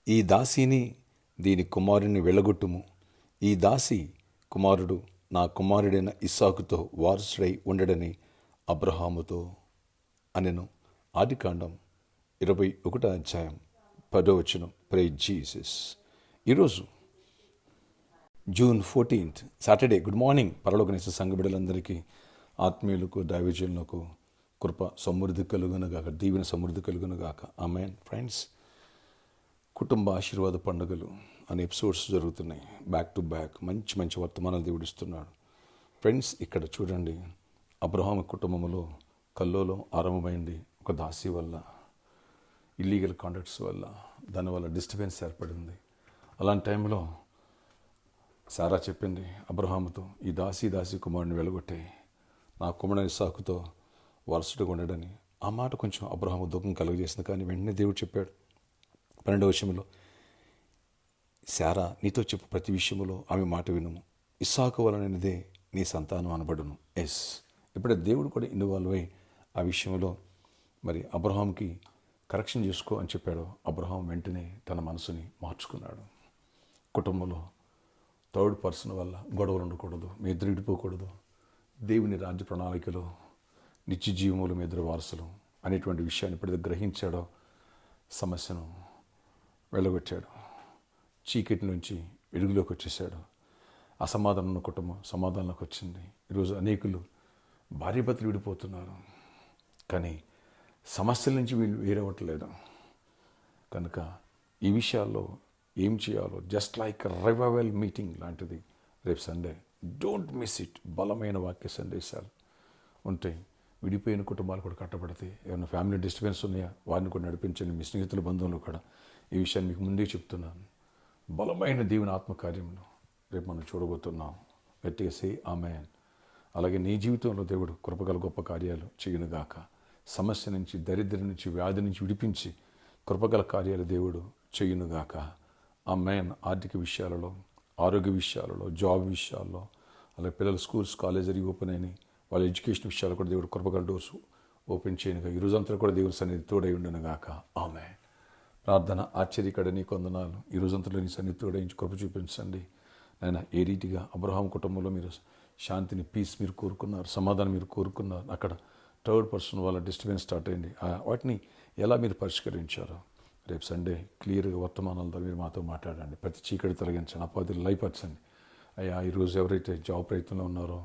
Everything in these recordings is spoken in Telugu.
ఈ దాసిని దీని కుమారుని వెళ్ళగొట్టుము. ఈ దాసి కుమారుడు నా కుమారుడైన ఇస్సాకుతో వారసుడై ఉండడని అబ్రహాముతో అనెను. ఆదికాండం 21వ అధ్యాయం 10వ వచనం. Praise Jesus. ఈరోజు June 14th Saturday. Good morning. పరలోకనేసే సంఘ బిడ్డలందరికీ, ఆత్మీయులకు, దైవజనులకు కృప సమృద్ధి కలుగునుగాక, దీవెన సమృద్ధి కలుగునుగాక. ఆమేన్. ఫ్రెండ్స్, కుటుంబ ఆశీర్వాద పండుగలు అనే ఎపిసోడ్స్ జరుగుతున్నాయి బ్యాక్ టు బ్యాక్. మంచి మంచి వర్తమానాలు దేవుడిస్తున్నాడు. ఫ్రెండ్స్, ఇక్కడ చూడండి, అబ్రహాము కుటుంబంలో కల్లోలం ఆరంభమైంది ఒక దాసి వల్ల, ఇల్లీగల్ కాంటాక్ట్స్ వల్ల, దానివల్ల డిస్టర్బెన్స్ ఏర్పడింది. అలాంటి టైంలో సారా చెప్పింది అబ్రహాముతో, ఈ దాసి కుమారుని వెలగొట్టే, నా కుమారుని ఇస్సాకుతో వారసుడిగా ఉండడని. ఆ మాట కొంచెం అబ్రహాము దుఃఖం కలుగజేసింది. కానీ వెంటనే దేవుడు చెప్పాడు 12వ వచనంలో, సారా నీతో చెప్పు ప్రతి విషయంలో ఆమె మాట వినుము, ఇస్సాకు వలనదే నీ సంతానం అనబడును. ఎస్, ఇప్పుడే దేవుడు కూడా ఇన్వాల్వ్ అయ్యి ఆ విషయంలో మరి అబ్రహాంకి కరెక్షన్ చేసుకో అని చెప్పాడు. అబ్రహాం వెంటనే తన మనసుని మార్చుకున్నాడు. కుటుంబంలో థర్డ్ పర్సన్ వల్ల గొడవలు ఉండకూడదు, మీ ఇద్దరు విడిపోకూడదు, దేవుని రాజ్య ప్రణాళికలో నిత్య జీవములు మీ ఇద్దరు వారసులు అనేటువంటి విషయాన్ని ఎప్పుడైతే గ్రహించాడో సమస్యను వెళ్ళగొట్టాడు. చీకటి నుంచి వెలుగులోకి వచ్చేసాడు. అసమాధానం ఉన్న కుటుంబం సమాధానంలోకి వచ్చింది. ఈరోజు అనేకులు భార్యాభర్తలు విడిపోతున్నారు, కానీ సమస్యల నుంచి వీళ్ళు వేరవట్లేదు. కనుక ఈ విషయాల్లో ఏం చేయాలో జస్ట్ లైక్ రివైవల్ మీటింగ్ లాంటిది రేపు సండే. Don't miss it. బలమైన వాక్య సందేశాలు ఉంటాయి. విడిపోయిన కుటుంబాలు కూడా కట్టబడతాయి. ఏమైనా ఫ్యామిలీ డిస్టర్బెన్స్ ఉన్నాయా వారిని కూడా నడిపించండి. మీ స్నేహితుల బంధువులు కూడా ఈ విషయాన్ని మీకు ముందే చెప్తున్నాను. బలమైన దేవుని ఆత్మకార్యమును రేపు మనం చూడబోతున్నాం. గట్టిగా సే ఆమేన్. అలాగే నీ జీవితంలో దేవుడు కృపగల గొప్ప కార్యాలు చేయనుగాక. సమస్య నుంచి, దరిద్రం నుంచి, వ్యాధి నుంచి విడిపించి కృపగల కార్యాలు దేవుడు చేయనుగాక. ఆమేన్. ఆర్థిక విషయాలలో, ఆరోగ్య విషయాలలో, జాబ్ విషయాల్లో, అలాగే పిల్లల స్కూల్స్ కాలేజీ ఓపెన్ అయినాయి, వాళ్ళ ఎడ్యుకేషన్ విషయాలు కూడా దేవుడు కృపగల డోర్స్ ఓపెన్ చేయనుగా. ఈ రోజంతా కూడా దేవుని సన్నిధి తోడై ఉండనుగాక. ఆమేన్. ప్రార్థన. ఆశ్చర్యకడ నీ కొందనాలు. ఈ రోజంతలో నీ సన్నిధి తోడైంచి కృప చూపించండి నాయన. ఏ రీతిగా అబ్రహాం కుటుంబంలో మీరు శాంతిని, పీస్ మీరు కోరుకున్నారు, సమాధానం మీరు కోరుకున్నారు. అక్కడ థర్డ్ పర్సన్ వల్ల డిస్టర్బెన్స్ స్టార్ట్ అయింది. వాటిని ఎలా మీరు పరిష్కరించారో రేపు సండే క్లియర్గా వర్తమానాలతో మీరు మాతో మాట్లాడండి. ప్రతి చీకటి తొలగించండి, అపాధులు లైపరచండి. అయ్యా, ఈరోజు ఎవరైతే జాబ్ ప్రయత్నంలో ఉన్నారో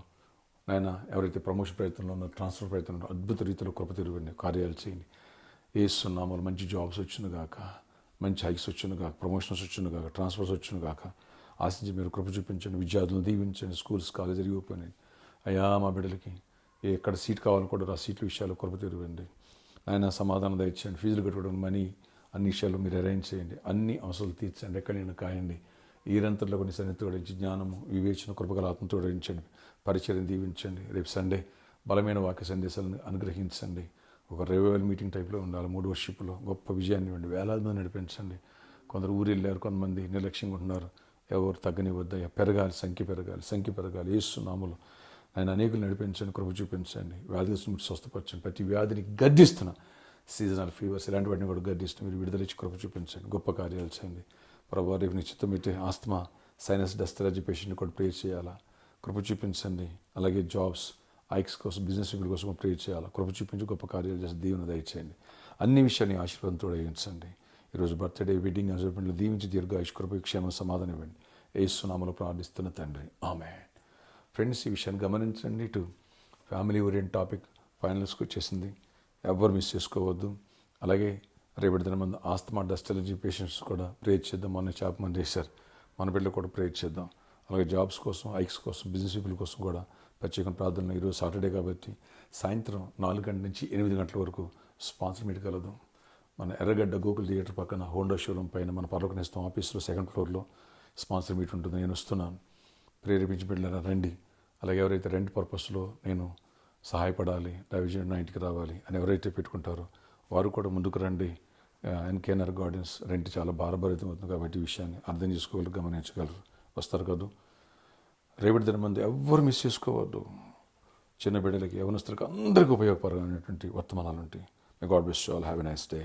నాయన, ఎవరైతే ప్రమోషన్ ప్రయత్నంలో ఉన్నారో, ట్రాన్స్ఫర్ ప్రయత్నంలో అద్భుత రీతిలో కృప తిరిగి కార్యాలు చేయండి. ఏస్తున్నామలు మంచి జాబ్స్ వచ్చునుగాక, మంచి హైక్స్ వచ్చునుగాక, ప్రమోషన్స్ వచ్చునుగాక, ట్రాన్స్ఫర్స్ వచ్చునుగాక. ఆశించి మీరు కృప చూపించండి. విద్యార్థులను దీవించండి. స్కూల్స్ కాలేజీ ఓపెన్ అయ్యి అయ్యా, మా బిడ్డలకి ఎక్కడ సీట్ కావాలని కూడా ఆ సీట్ల విషయాలు కృప తిరిగండి. ఆయన సమాధానం దయచేయండి. ఫీజులు కట్టుకోవడం, మనీ, అన్ని విషయాలు మీరు అరేంజ్ చేయండి. అన్ని అవసరాలు తీర్చండి. ఎక్కడైనా కాయండి. ఈ రంతలో కొన్ని సన్నిధి తోడించి జ్ఞానము, వివేచన, కృపగల ఆత్మ తోడించండి. పరిచయం దీవించండి. రేపు సండే బలమైన వాక్య సందేశాలను అనుగ్రహించండి. ఒక రివైవల్ మీటింగ్ టైప్లో ఉండాలి. 3 వర్షిప్లో గొప్ప విజయాన్ని ఇవ్వండి. వేలాది మంది నడిపించండి. కొందరు ఊరు వెళ్ళారు, కొంతమంది నిర్లక్ష్యంగా ఉంటున్నారు. ఎవరు తగ్గనివద్ద పెరగాలి, సంఖ్య పెరగాలి. యేసునామములో ఆయన అనేకులు నడిపించండి, కృప చూపించండి. వ్యాధిని స్వస్థపరచండి. ప్రతి వ్యాధిని గద్దిస్తున్న సీజనల్ ఫీవర్స్ ఇలాంటి వాటిని కూడా గద్దిస్తూ మీరు విడుదలిచ్చి కృప చూపించండి. గొప్ప కార్యాలు చేయండి ప్రభావ. రేపు నిశ్చితం పెట్టి ఆస్తమా, సైనస్, డస్ట్ ఎలర్జీ పేషెంట్ని కూడా ప్రేర్ చేయాలా, కృప చూపించండి. అలాగే జాబ్స్, ఐక్స్ కోసం, బిజినెస్ పీపుల్ కోసం ప్రేర్ చేయాలా, కృప చూపించి గొప్ప కార్యాలు చేసి దీవెన దయచేయండి. అన్ని విషయాన్ని ఆశీర్వాదంతో దయచేయండి. ఈరోజు బర్త్డే, వెడ్డింగ్ ఎంజాయ్మెంట్లు దీవించి దీర్ఘాయుష్, కృప, క్షేమ, సమాధానం ఇవ్వండి. యేసునామములో ప్రార్థిస్తున్న తండ్రి, ఆమేన్. ఫ్రెండ్స్, ఈ విషయాన్ని గమనించండి. ఇటు ఫ్యామిలీ ఓరియంట్ టాపిక్ ఫైనల్స్కి వచ్చేసింది. ఎవ్వరు మిస్ చేసుకోవద్దు. అలాగే రేపటి దిన మంది ఆస్తమా, డస్ట్ ఎలర్జీ పేషెంట్స్ కూడా ప్రేర్ చేద్దాం. మన చాపమని చేశారు, మన బిడ్డలు కూడా ప్రేర్ చేద్దాం. అలాగే జాబ్స్ కోసం, ఐక్స్ కోసం, బిజినెస్ పీపుల్ కోసం కూడా ప్రత్యేక ప్రార్థనలు. ఈరోజు సాటర్డే కాబట్టి సాయంత్రం 4 గంటల నుంచి 8 గంటల వరకు స్పాన్సర్ మీట్ కలదు. మన ఎర్రగడ్డ గోకుల్ థియేటర్ పక్కన హోండా షోరూమ్ పైన మన పర్లోకనేస్తం ఆఫీస్లో 2nd ఫ్లోర్లో స్పాన్సర్ మీట్ ఉంటుంది. నేను వస్తున్నాను. ప్రేరేపించి బిడ్డలారా రండి. అలాగే ఎవరైతే రెంట్ పర్పస్లో నేను సహాయపడాలి, దైవజనుడు నా ఇంటికి రావాలి అని ఎవరైతే పెట్టుకుంటారో వారు కూడా ముందుకు రండి. ఎన్కేఆర్ గార్డెన్స్ రెంట్ చాలా భారభరితం అవుతుంది కాబట్టి ఈ విషయాన్ని అర్థం చేసుకోగలరు, గమనించగలరు. వస్తారు కదా. రేపటి దిన మంది ఎవ్వరు మిస్ చేసుకోవద్దు. చిన్న బిడ్డలకి, యవనస్తులకి అందరికీ ఉపయోగపడేటువంటి వర్తమానాలు ఉంటాయి. May God bless you all. Have a nice day.